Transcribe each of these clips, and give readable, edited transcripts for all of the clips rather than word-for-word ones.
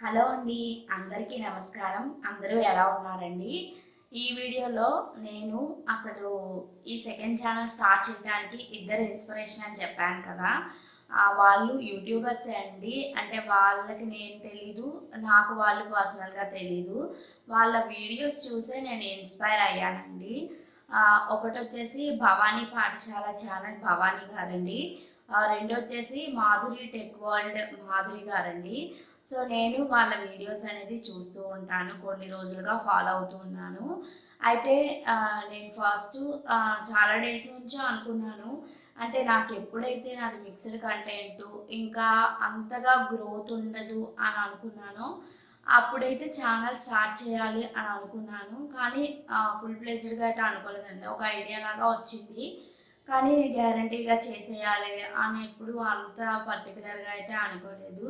Hello అండి, అందరికీ నమస్కారం. అందరూ ఎలా ఉన్నారండి? ఈ వీడియోలో నేను అసలు ఈ సెకండ్ ఛానల్ స్టార్ట్ చేయడానికి ఇద్దరు ఇన్స్పిరేషన్ అని చెప్పాను కదా. వాళ్ళు యూట్యూబర్సే అండి. అంటే వాళ్ళకి నేను తెలీదు, నాకు వాళ్ళు పర్సనల్గా తెలీదు. వాళ్ళ వీడియోస్ చూసే నేను ఇన్స్పైర్ అయ్యానండి. ఒకటి వచ్చేసి భవానీ పాఠశాల ఛానల్ భవానీ గారండి. రెండు వచ్చేసి మాధురి టెక్ వరల్డ్ మాధురి గారండి. సో నేను వాళ్ళ వీడియోస్ అనేది చూస్తూ ఉంటాను, కొన్ని రోజులుగా ఫాలో అవుతూ ఉన్నాను. అయితే నేను ఫస్ట్ చాలా డేస్ నుంచో అనుకున్నాను, అంటే నాకు ఎప్పుడైతే నాది మిక్స్డ్ కంటెంట్ ఇంకా అంతగా గ్రోత్ ఉండదు అని అనుకున్నానో అప్పుడైతే ఛానల్ స్టార్ట్ చేయాలి అని అనుకున్నాను. కానీ ఫుల్ ప్లెజ్డ్గా అయితే అనుకోలేదండి. ఒక ఐడియా లాగా వచ్చింది, కానీ గ్యారంటీగా చేసేయాలి అని ఎప్పుడు అంత పర్టికులర్గా అయితే అనుకోలేదు.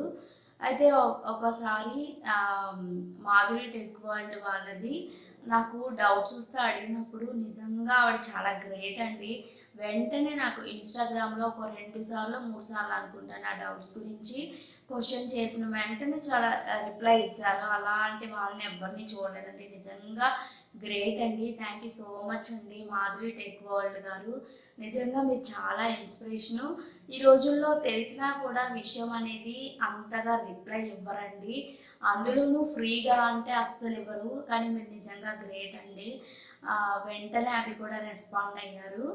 అయితే ఒకసారి మాధురి టెక్ వరల్డ్ వాళ్ళది నాకు డౌట్స్ వస్తే అడిగినప్పుడు నిజంగా ఆవిడ చాలా గ్రేట్ అండి. వెంటనే నాకు ఇన్స్టాగ్రామ్లో ఒక 2 సార్లు 3 సార్లు అనుకుంటాను ఆ డౌట్స్ గురించి క్వశ్చన్ చేసిన వెంటనే చాలా రిప్లై ఇచ్చారు. అలాంటి వాళ్ళని ఎవరిని చూడలేదండి. నిజంగా గ్రేట్ అండి. థ్యాంక్ యూ సో మచ్ అండి మాధురి టెక్ వరల్డ్ గారు. నిజంగా మీరు చాలా ఇన్స్పిరేషను. ఈ రోజుల్లో తెలిసినా కూడా విషయం అనేది అంతగా రిప్లై ఇవ్వరండి. అందులోనూ ఫ్రీగా అంటే అస్సలు ఇవ్వరు. కానీ మీరు నిజంగా గ్రేట్ అండి. వెంటనే అది కూడా రెస్పాండ్ అయ్యారు.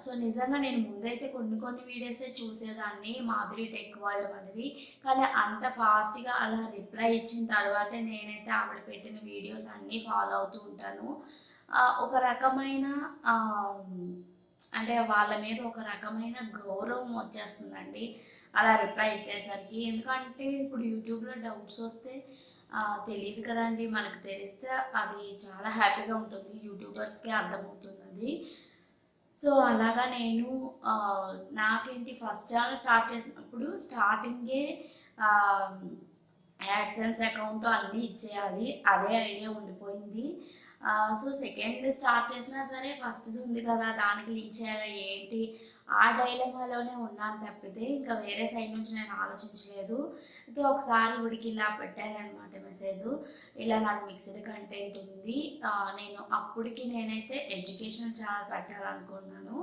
సో నిజంగా నేను ముందైతే కొన్ని వీడియోసే చూసేదాన్ని మాధురి టెక్ వరల్డ్ వాళ్ళవి. కానీ అంత ఫాస్ట్గా అలా రిప్లై ఇచ్చిన తర్వాతే నేనైతే ఆవిడ పెట్టిన వీడియోస్ అన్నీ ఫాలో అవుతూ ఉంటాను. ఒక రకమైన అంటే వాళ్ళ మీద ఒక రకమైన గౌరవం వచ్చేస్తుందండి అలా రిప్లై ఇచ్చేసరికి. ఎందుకంటే ఇప్పుడు యూట్యూబ్లో డౌట్స్ వస్తే తెలియదు కదండి, మనకు తెలిస్తే అది చాలా హ్యాపీగా ఉంటుంది, యూట్యూబర్స్కే అర్థమవుతుంది అది. సో అలాగా నేను నాకేంటి ఫస్ట్ ఛానల్ స్టార్ట్ చేసినప్పుడు స్టార్టింగే యాడ్సెన్స్ అకౌంట్ అన్నీ ఇచ్చేయాలి, అదే ఐడియా ఉండిపోయింది. సో సెకండ్ స్టార్ట్ చేసినా సరే ఫస్ట్ది ఉంది కదా దానికి లింక్ చేయాలి ఏంటి ఆ డైలమాలోనే ఉన్నాను తప్పితే ఇంకా వేరే సైడ్ నుంచి నేను ఆలోచించలేదు. అయితే ఒకసారి ఇవిడికి ఇలా పెట్టారనమాట మెసేజ్, ఇలా నాకు మిక్స్డ్ కంటెంట్ ఉంది, నేను అప్పటికి నేనైతే ఎడ్యుకేషన్ ఛానల్ పెట్టాలనుకున్నాను,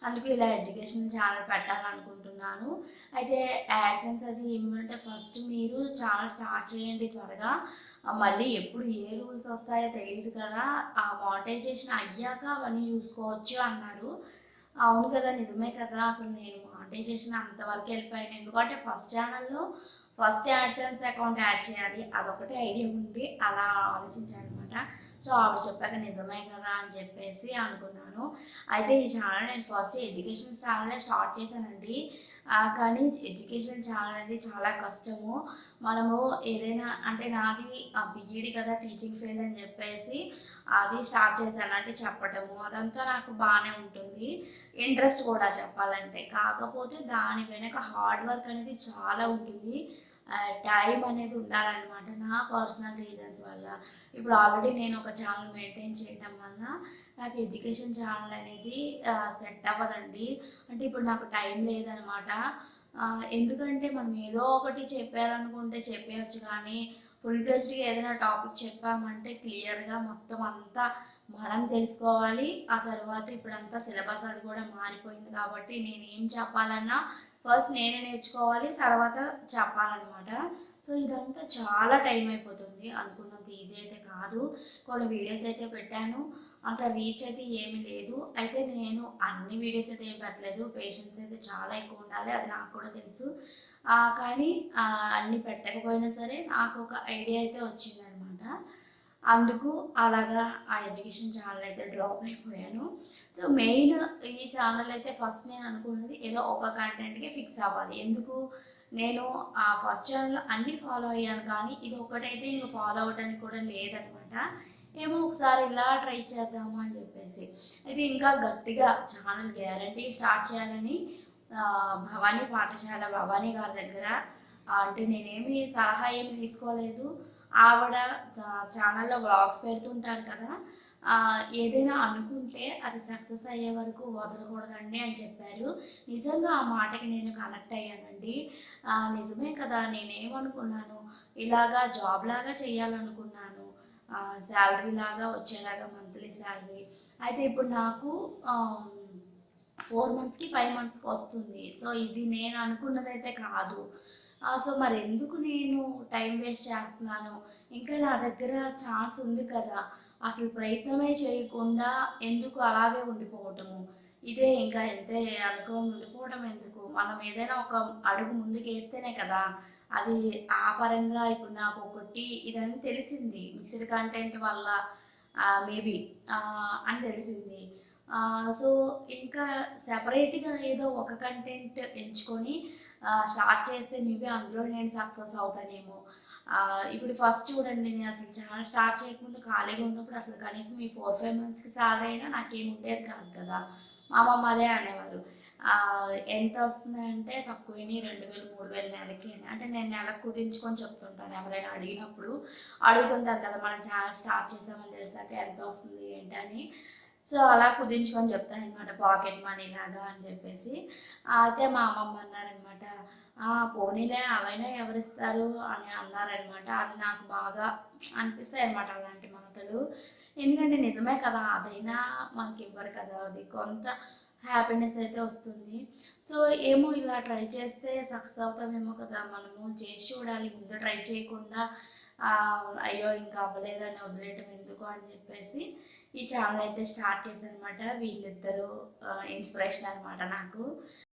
అందుకు ఇలా ఎడ్యుకేషన్ ఛానల్ పెట్టాలనుకుంటున్నాను. అయితే యాడ్సెన్స్ అది ఏమంటే ఫస్ట్ మీరు ఛానల్ స్టార్ట్ చేయండి త్వరగా, మళ్ళీ ఎప్పుడు ఏ రూల్స్ వస్తాయో తెలియదు కదా, ఆ మానిటైజేషన్ అయ్యాక అవన్నీ చూసుకోవచ్చు అన్నారు. అవును కదా, నిజమే కదా. అసలు నేను మానిటైజేషన్ అంతవరకు వెళ్ళిపోయాను, ఎందుకంటే ఫస్ట్ ఛానల్లో ఫస్ట్ యాడ్సెన్స్ అకౌంట్ యాడ్ చేయాలి అదొకటి ఐడియా ఉండి అలా ఆలోచించాను అనమాట. సో ఆవిడ చెప్పాక నిజమే కదా అని చెప్పేసి అనుకున్నాను. అయితే ఈ ఛానల్ నేను ఫస్ట్ ఎడ్యుకేషన్ ఛానలే స్టార్ట్ చేశానండి. కానీ ఎడ్యుకేషన్ ఛానల్ అనేది చాలా కష్టము. మనము ఏదైనా అంటే నాది బీఈడి కదా టీచింగ్ ఫీల్డ్ అని చెప్పేసి అది స్టార్ట్ చేశాను, అంటే చెప్పటము అదంతా నాకు బాగానే ఉంటుంది, ఇంట్రెస్ట్ కూడా చెప్పాలంటే. కాకపోతే దాని వెనక హార్డ్ వర్క్ అనేది చాలా ఉంటుంది, టైం అనేది ఉండాలన్నమాట. నా పర్సనల్ రీజన్స్ వల్ల ఇప్పుడు ఆల్రెడీ నేను ఒక ఛానల్ మెయింటైన్ చేయడం వల్ల నాకు ఎడ్యుకేషన్ ఛానల్ అనేది సెట్ అవ్వదండి. అంటే ఇప్పుడు నాకు టైం లేదనమాట. ఎందుకంటే మనం ఏదో ఒకటి చెప్పారనుకుంటే చెప్పేయచ్చు, కానీ ఫుల్ ప్లేస్డ్గా ఏదైనా టాపిక్ చెప్పామంటే క్లియర్గా మొత్తం అంతా మనం తెలుసుకోవాలి. ఆ తర్వాత ఇప్పుడంతా సిలబస్ అది కూడా మారిపోయింది కాబట్టి నేను ఏం చెప్పాలన్నా ఫస్ట్ నేనే నేర్చుకోవాలి, తర్వాత చెప్పాలన్నమాట. సో ఇదంతా చాలా టైం అయిపోతుంది, అనుకున్నంత ఈజీ అయితే కాదు. కొన్ని వీడియోస్ అయితే పెట్టాను, అంత రీచ్ అయితే ఏమీ లేదు. అయితే నేను అన్ని వీడియోస్ అయితే ఏం పెట్టలేదు, పేషెన్స్ అయితే చాలా ఎక్కువ ఉండాలి, అది నాకు కూడా తెలుసు. కానీ అన్నీ పెట్టకపోయినా సరే నాకు ఒక ఐడియా అయితే వచ్చిందనమాట. అందుకు అలాగా ఆ ఎడ్యుకేషన్ ఛానల్ అయితే డ్రాప్ అయిపోయాను. సో మెయిన్ ఈ ఛానల్ అయితే ఫస్ట్ నేను అనుకున్నది ఏదో ఒక కంటెంట్కే ఫిక్స్ అవ్వాలి. ఎందుకు నేను ఆ ఫస్ట్ ఛానల్ అన్నీ ఫాలో అయ్యాను, కానీ ఇది ఒకటైతే ఇంకా ఫాలో అవ్వడానికి కూడా లేదనమాట. ఏమో ఒకసారి ఇలా ట్రై చేద్దాము అని చెప్పేసి అయితే ఇంకా గట్టిగా ఛానల్ గ్యారంటీ స్టార్ట్ చేయాలని భవానీ పాఠశాల భవానీ గారి దగ్గర, అంటే నేనేమి సలహా ఏమి తీసుకోలేదు. ఆవిడ ఛానల్లో వ్లాగ్స్ పెడుతుంటారు కదా, ఏదైనా అనుకుంటే అది సక్సెస్ అయ్యే వరకు వదలకూడదండి అని చెప్పారు. నిజంగా ఆ మాటకి నేను కనెక్ట్ అయ్యానండి. నిజమే కదా! నేనేమనుకున్నాను, ఇలాగా జాబ్‌లాగా చేయాలనుకున్నాను. శాలరీలాగా వచ్చేలాగా మంత్లీ శాలరీ. అయితే ఇప్పుడు నాకు ఆహ్, 4 మంత్స్‌కి, 5 మంత్స్‌కి వస్తుంది. సో, ఇది నేను అనుకున్నదైతే కాదు. సో, మరెందుకు నేను టైం వేస్ట్ చేస్తున్నాను? ఇంకా నా దగ్గర ఛాన్స్ ఉంది కదా! అసలు ప్రయత్నమే చేయకుండా ఎందుకు అలాగే ఉండిపోవటము? ఇదే ఇంకా ఎంతే అనుకోని ఉండిపోవడం ఎందుకు? మనం ఏదైనా ఒక అడుగు ముందుకేస్తేనే కదా! అది ఆ పరంగా ఇప్పుడు నాకొకటి ఇదని తెలిసింది. మిక్స్డ్ కంటెంట్ వల్ల మేబీ అని తెలిసింది. సో, ఇంకా సెపరేట్‌గా ఏదో ఒక కంటెంట్ ఎంచుకొని స్టార్ట్ చేస్తే మేబీ అందులో నేను సక్సెస్ అవుతానేమో. ఇప్పుడు ఫస్ట్ చూడండి, నేను అసలు ఛానెల్ స్టార్ట్ చేయకముందు ఖాళీగా ఉన్నప్పుడు అసలు కనీసం ఈ 4, 5 మంత్స్‌కి సాలరీ అయినా నాకేమి ఉండేది కాదు కదా! మా అమ్మమ్మ అదే అనేవారు. ఎంత వస్తుందంటే తక్కువని 2000, 3000 నెలకి అని. అంటే నేను నెలకు కుదించుకొని చెప్తుంటాను. ఎవరైనా అడిగినప్పుడు అడుగుతుంటారు కదా! మనం ఛానెల్ స్టార్ట్ చేసామని తెలిసాక ఎంత వస్తుంది ఏంటి అని. సో, అలా కుదించుకొని చెప్తాననమాట. పాకెట్ మనీ లాగా అని చెప్పేసి. అయితే మా అమ్మమ్మ అన్నారనమాట, పోనీలే అవైనా ఎవరిస్తారు అని అన్నారనమాట. అది నాకు బాగా అనిపిస్తాయనమాట అలాంటి మాటలు. ఎందుకంటే నిజమే కదా! అదైనా మనకివ్వరు కదా! అది కొంత హ్యాపీనెస్ అయితే వస్తుంది. సో, ఏమో ఇలా ట్రై చేస్తే సక్సెస్ అవుతామేమో కదా! మనము చేసి చూడాలి. ముందు ట్రై చేయకుండా అయ్యో! ఇంకా అవ్వలేదని వదిలేయటం ఎందుకు అని చెప్పేసి ఈ ఛానెల్ అయితే స్టార్ట్ చేశాననమాట. వీళ్ళిద్దరూ ఇన్‌స్పిరేషన్ అనమాట నాకు.